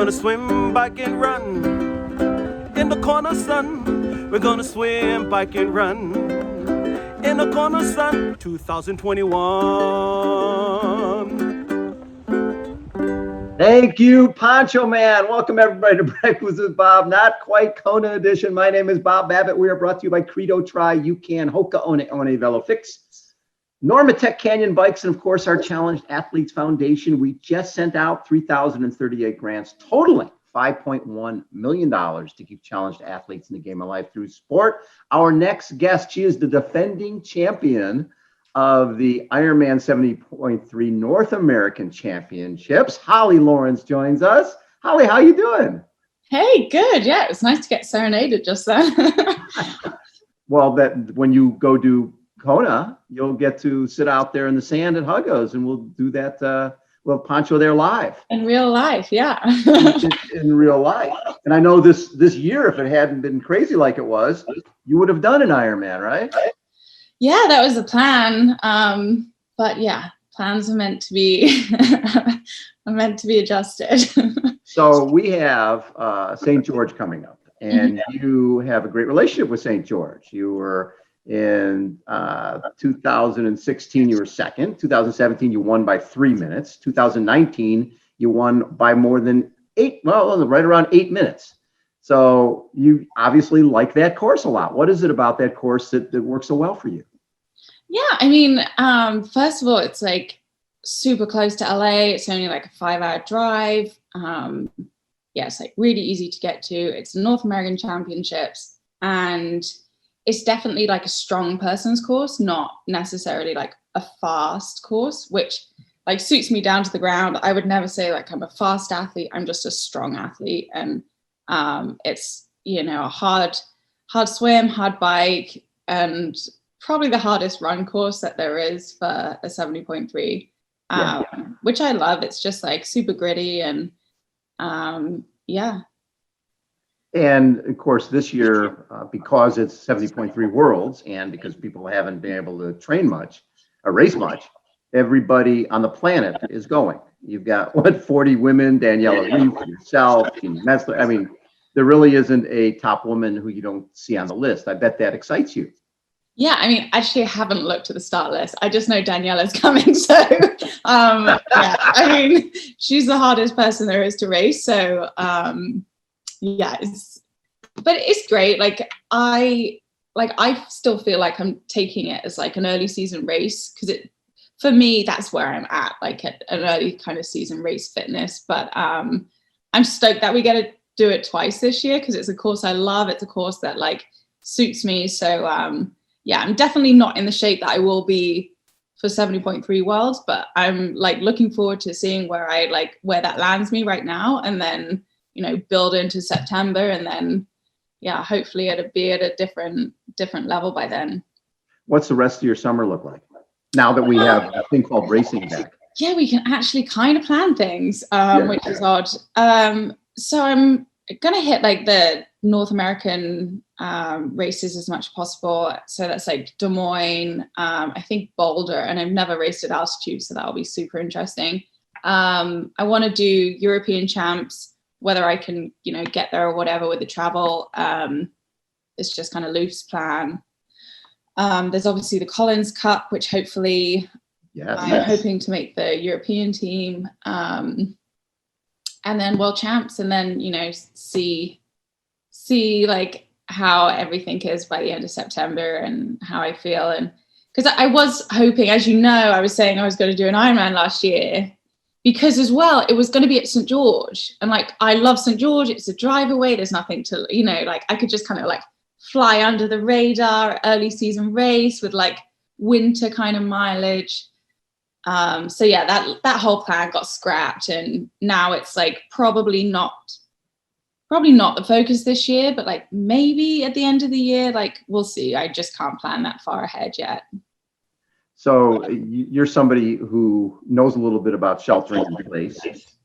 gonna swim, bike, and run. In the corner, sun. We're gonna swim, bike, and run. In the corner, sun. 2021. Thank you, Poncho Man. Welcome everybody to Breakfast with Bob. Not quite Kona edition. My name is Bob Babbitt. We are brought to you by Credo Tri, You Can, Hoka One One Velo Fix, Normatec Canyon Bikes, and of course our Challenged Athletes Foundation. We just sent out 3,038 grants totaling $5.1 million to keep challenged athletes in the game of life through sport. Our next guest, she is the defending champion of the Ironman 70.3 North American Championships. Holly Lawrence joins us. Holly, how you doing? Hey, good. Yeah, it was nice to get serenaded just then. Well, that when you go do Kona, you'll get to sit out there in the sand at Huggos, and we'll do that. We'll have Poncho there live. In real life, yeah. in real life. And I know this year, if it hadn't been crazy like it was, you would have done an Ironman, right? Yeah, that was the plan. But yeah, plans are meant to be adjusted. So we have St. George coming up, and you have a great relationship with St. George. You were in 2016, you were second. 2017, you won by 3 minutes. 2019, you won by more than right around 8 minutes. So you obviously like that course a lot. What is it about that course that works so well for you? Yeah, I mean, first of all, it's like super close to LA. It's only like a 5-hour drive. Yeah, it's like really easy to get to. It's North American Championships, and it's definitely like a strong person's course, not necessarily like a fast course, which like suits me down to the ground. I would never say like I'm a fast athlete. I'm just a strong athlete. And it's, a hard swim, hard bike, and probably the hardest run course that there is for a 70.3, which I love. It's just like super gritty and yeah. And of course, this year, because it's 70.3 Worlds, and because people haven't been able to race much, everybody on the planet is going. You've got 40 women, Daniela Ryf, yourself, Jeannie Metzler. I mean, there really isn't a top woman who you don't see on the list. I bet that excites you. Yeah, I mean, actually, I haven't looked at the start list. I just know Daniela's coming. So, yeah, I mean, she's the hardest person there is to race. So, yeah, but it's great. I still feel like I'm taking it as like an early season race, because for me, that's where I'm at, like at an early kind of season race fitness. But I'm stoked that we get to do it twice this year, because it's a course I love. It's a course that like suits me. So yeah, I'm definitely not in the shape that I will be for 70.3 Worlds, but I'm like looking forward to seeing where that lands me right now, and then build into September, and then yeah, hopefully it'll be at a different level by then. What's the rest of your summer look like now that we have a thing called racing back? Yeah, we can actually kind of plan things, which is odd. So I'm gonna hit like the North American races as much as possible. So that's like Des Moines, I think Boulder, and I've never raced at altitude, so that'll be super interesting. I want to do European champs. Whether I can, get there or whatever with the travel, it's just kind of loose plan. There's obviously the Collins Cup, which hopefully I'm hoping to make the European team. And then World Champs, and then, see like how everything is by the end of September and how I feel. And because I was hoping, as you know, I was saying I was going to do an Ironman last year, because as well, it was going to be at St. George. And like, I love St. George. It's a drive away. There's nothing to, like I could just kind of like fly under the radar, early season race with like winter kind of mileage. So yeah, that whole plan got scrapped. And now it's like probably not the focus this year, but like maybe at the end of the year, like we'll see. I just can't plan that far ahead yet. So you're somebody who knows a little bit about sheltering in place.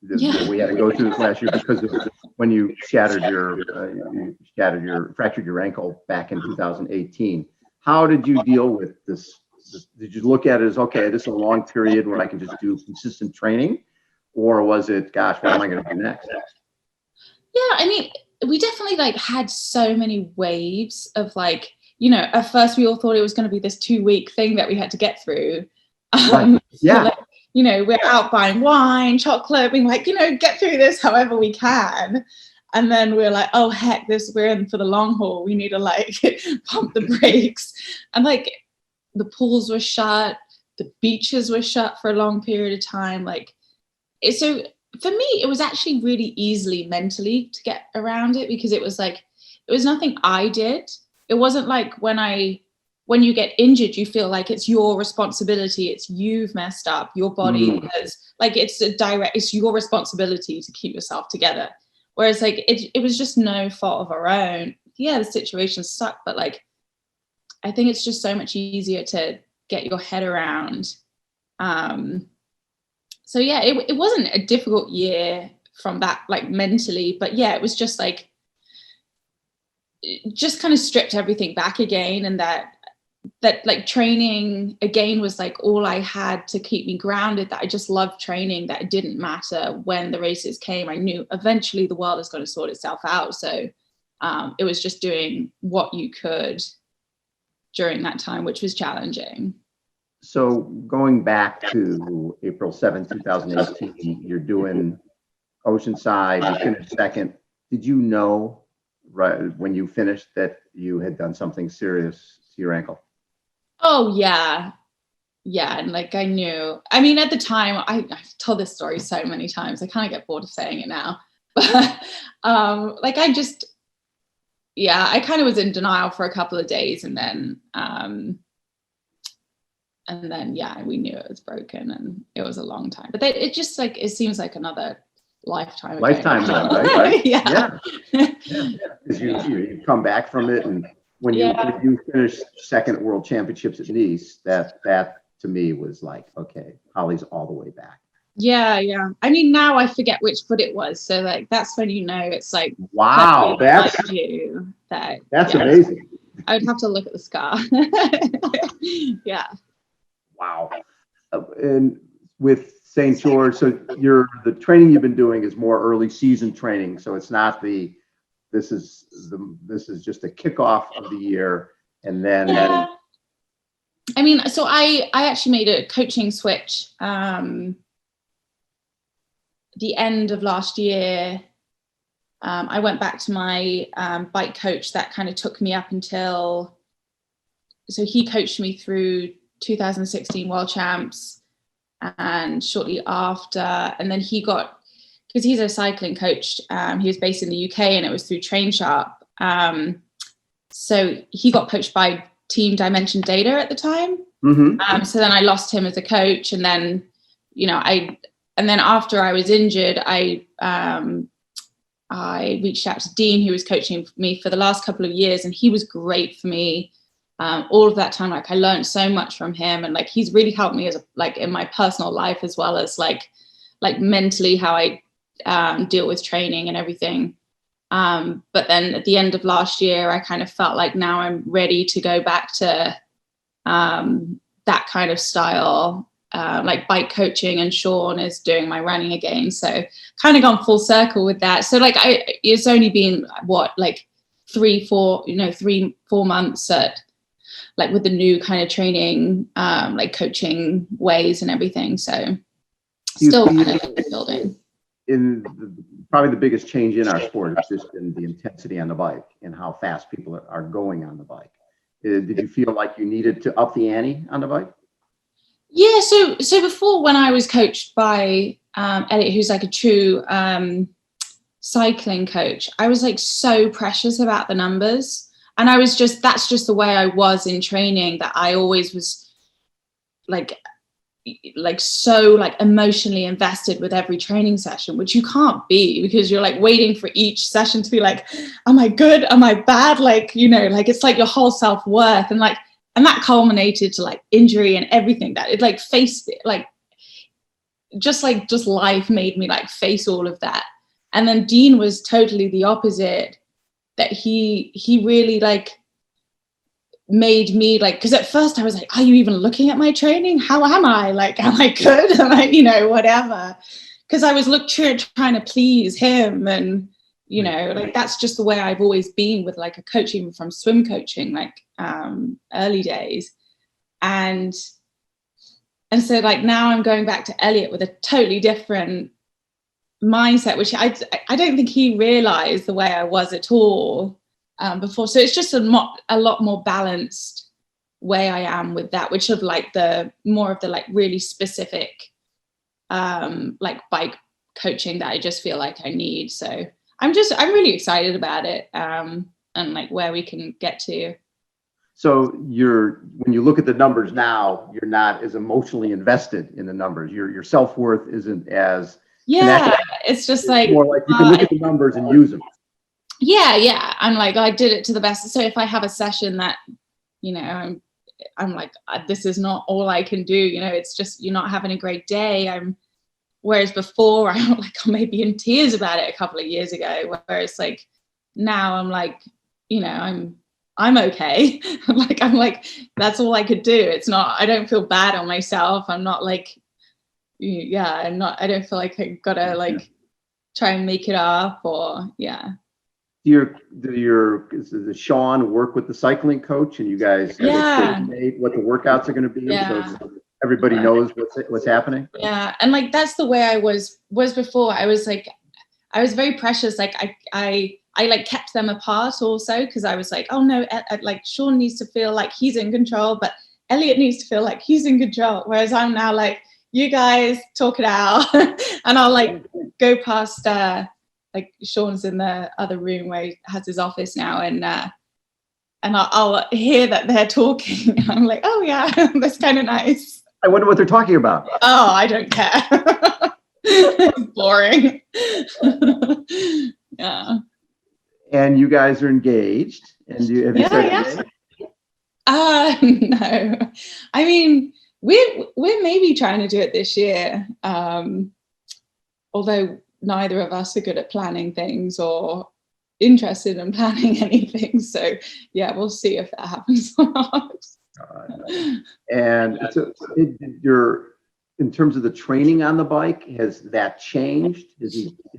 Yeah. We had to go through this last year because of when you fractured your ankle back in 2018. How did you deal with this? Did you look at it as, okay, this is a long period where I can just do consistent training? Or was it, gosh, what am I going to do next? Yeah, I mean, we definitely like had so many waves of like, you know, at first we all thought it was going to be this 2-week thing that we had to get through. Right. Yeah. So like, you know, we're out buying wine, chocolate, being like, you know, get through this however we can. And then we're like, oh heck, we're in for the long haul. We need to like pump the brakes. And like the pools were shut, the beaches were shut for a long period of time. Like, so for me, it was actually really easily mentally to get around it, because it was like, it was nothing I did. It wasn't like when you get injured, you feel like it's your responsibility. It's you've messed up, your body has, like, it's your responsibility to keep yourself together. Whereas like, it was just no fault of our own. Yeah, the situation sucked, but like, I think it's just so much easier to get your head around. So yeah, it wasn't a difficult year from that, like mentally, but yeah, it was just like, just kind of stripped everything back again. And that like training again was like all I had to keep me grounded, that I just loved training, that it didn't matter when the races came. I knew eventually the world is going to sort itself out. So it was just doing what you could during that time, which was challenging. So going back to April 7th, 2018, you're doing Oceanside, you finished second. Did you know right when you finished that you had done something serious to your ankle? Oh yeah. Yeah. And like, I knew, I mean, at the time, I've told this story so many times, I kind of get bored of saying it now, but like, I kind of was in denial for a couple of days, and then yeah, we knew it was broken, and it was a long time, but it just like, it seems like another lifetime now, right? Yeah. Because you come back from it, and when you finished second at World Championships at Nice, that to me was like, okay, Holly's all the way back. Yeah. I mean, now I forget which foot it was, so like that's when you know it's like, wow, that's amazing. I would have to look at the scar. Yeah. Wow. And with St. George, so the training you've been doing is more early season training, so it's not this is just a kickoff of the year, and then I mean, so I actually made a coaching switch the end of last year. I went back to my bike coach that kind of took me up until, so he coached me through 2016 World Champs, and shortly after, and then he got, because he's a cycling coach, he was based in the UK, and it was through Train Sharp. So he got poached by Team Dimension Data at the time. So then I lost him as a coach, and then, you know, and then after I was injured, I reached out to Dean, who was coaching me for the last couple of years, and he was great for me. All of that time, like I learned so much from him, and like he's really helped me as like in my personal life, as well as like mentally, how I deal with training and everything. But then at the end of last year, I kind of felt like now I'm ready to go back to that kind of style, like bike coaching, and Sean is doing my running again. So kind of gone full circle with that. So like it's only been like 3-4 months at like with the new kind of training, like coaching ways and everything. So still kind of building. Probably the biggest change in our sport has just been the intensity on the bike and how fast people are going on the bike. Did you feel like you needed to up the ante on the bike? Yeah. So before, when I was coached by Elliot, who's like a true cycling coach, I was like so precious about the numbers. And I was that's just the way I was in training, that I always was like so like emotionally invested with every training session, which you can't be, because you're like waiting for each session to be like, am I good? Am I bad? Like, you know, like it's like your whole self-worth, and that culminated to like injury and everything, that it like faced it, like just life made me like face all of that. And then Dean was totally the opposite, that he really like made me like, because at first I was like, are you even looking at my training? How am I? Like, am I good? Am I, you know, whatever. Because I was trying to please him, and you know, like that's just the way I've always been with like a coach, even from swim coaching, like early days. And so like now I'm going back to Elliot with a totally different mindset, which I don't think he realized the way I was at all before. So it's just a lot more balanced way I am with that, which of like the more of the like really specific like bike coaching that I just feel like I need. So I'm really excited about it and like where we can get to. So when you look at the numbers now, you're not as emotionally invested in the numbers. Your self-worth isn't as connected. It's just like more like you can look at the numbers and use them. Yeah. I'm like, I did it to the best. So if I have a session that, you know, I'm like, this is not all I can do. You know, it's just you're not having a great day. Whereas before I'm maybe in tears about it a couple of years ago. Whereas like now I'm like, you know, I'm okay. I'm like, that's all I could do. It's not, I don't feel bad on myself. I'm not like, I don't feel like I gotta like try and make it up or Does Sean work with the cycling coach and you guys coordinate what the workouts are going to be? So everybody knows what's happening. Yeah. And like, that's the way I was before. I was very precious. Like I like kept them apart also because I was like, oh no, like Sean needs to feel like he's in control, but Elliot needs to feel like he's in control. Whereas I'm now like, you guys talk it out. And I'll like go past like Sean's in the other room where he has his office now, and I'll hear that they're talking. I'm like, oh yeah, that's kind of nice. I wonder what they're talking about. Oh, I don't care. It's boring. Yeah. And you guys are engaged. And have you said no. I mean, we're maybe trying to do it this year. Although neither of us are good at planning things or interested in planning anything. So yeah, we'll see if that happens or not. And so in terms of the training on the bike, has that changed? Is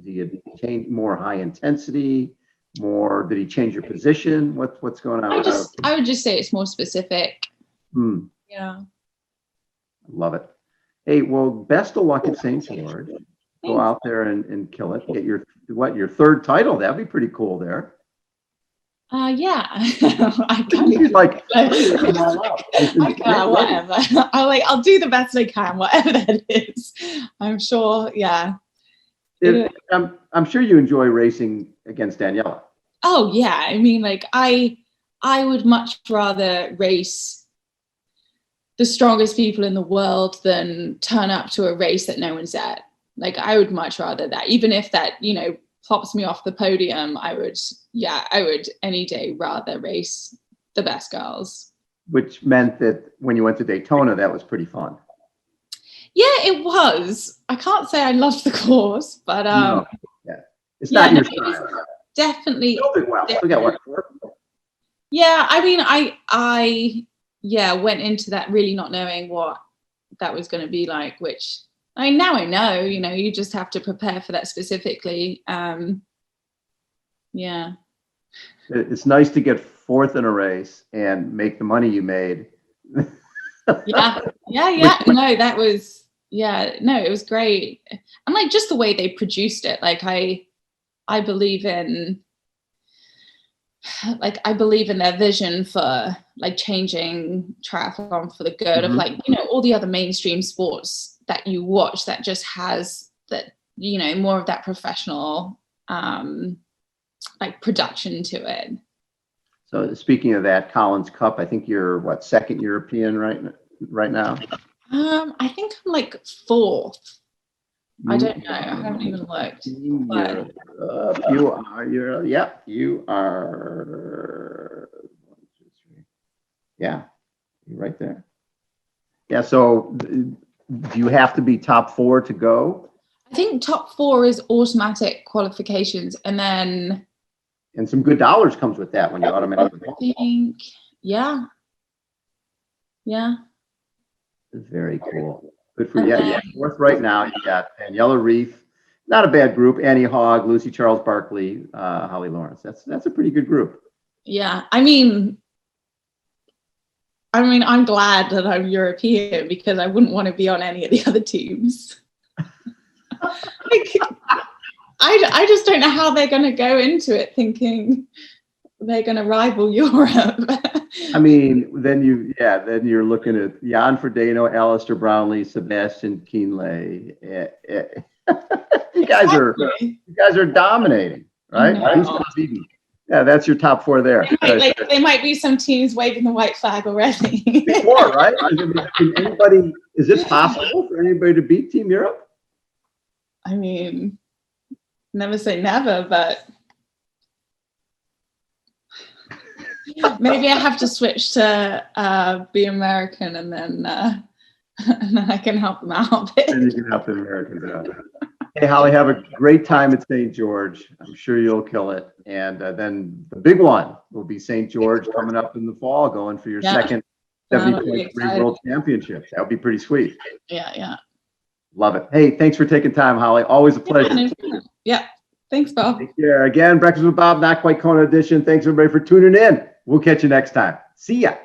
he change more high intensity? Did he change your position? What's going on? I would just say it's more specific. Yeah. Love it. Hey, well, best of luck at St. George. Go out there and kill it. Get your third title. That'd be pretty cool there. Yeah. I kind of like whatever. I'll do the best I can, whatever that is. I'm sure. Yeah. I'm sure you enjoy racing against Daniela. Oh yeah. I mean, like I would much rather race the strongest people in the world than turn up to a race that no one's at. Like I would much rather that, even if that, you know, pops me off the podium, I would any day rather race the best girls. Which meant that when you went to Daytona, that was pretty fun. Yeah, it was. I can't say I loved the course, but no. Yeah. It's not your style. Definitely. Well. We got what? Yeah, I mean, I went into that really not knowing what that was going to be like, which I mean, now I know, you know, you just have to prepare for that specifically. Yeah. It's nice to get fourth in a race and make the money you made. Yeah. No, that was, it was great. And like just the way they produced it, like I believe in their vision for like changing triathlon for the good of like, you know, all the other mainstream sports that you watch that just has that, you know, more of that professional like production to it. So speaking of that, Collins Cup, I think you're second European right now? I think I'm like fourth. I don't know. I haven't even looked. But... you are. Yeah, you're right there. Yeah. So, do you have to be top 4 to go? I think top 4 is automatic qualifications, and then. And some good dollars comes with that when you automatically. I think, yeah. Very cool. Good for you. Yeah, fourth right now. You got Daniela Ryf, not a bad group. Annie Hogg, Lucy Charles Barkley, Holly Lawrence. That's a pretty good group. Yeah, I mean, I'm glad that I'm European because I wouldn't want to be on any of the other teams. Like, I just don't know how they're going to go into it thinking they're going to rival Europe. I mean, then you're looking at Jan Frodeno, Alistair Brownlee, Sebastian Kienle. You guys are dominating, right? Who's not beating? Yeah, that's your top four there. They might be some teams waving the white flag already. Before, right? Is it possible for anybody to beat Team Europe? I mean, never say never, but maybe I have to switch to be American and then I can help them out. And you can help the Americans out. Hey, Holly, have a great time at St. George. I'm sure you'll kill it. And then the big one will be St. George coming up in the fall, going for your second 70.3 World Championship. That would be pretty sweet. Yeah. Love it. Hey, thanks for taking time, Holly. Always a pleasure. Yeah. Thanks, Bob. Take care. Again, Breakfast with Bob, Not Quite Kona edition. Thanks, everybody, for tuning in. We'll catch you next time. See ya.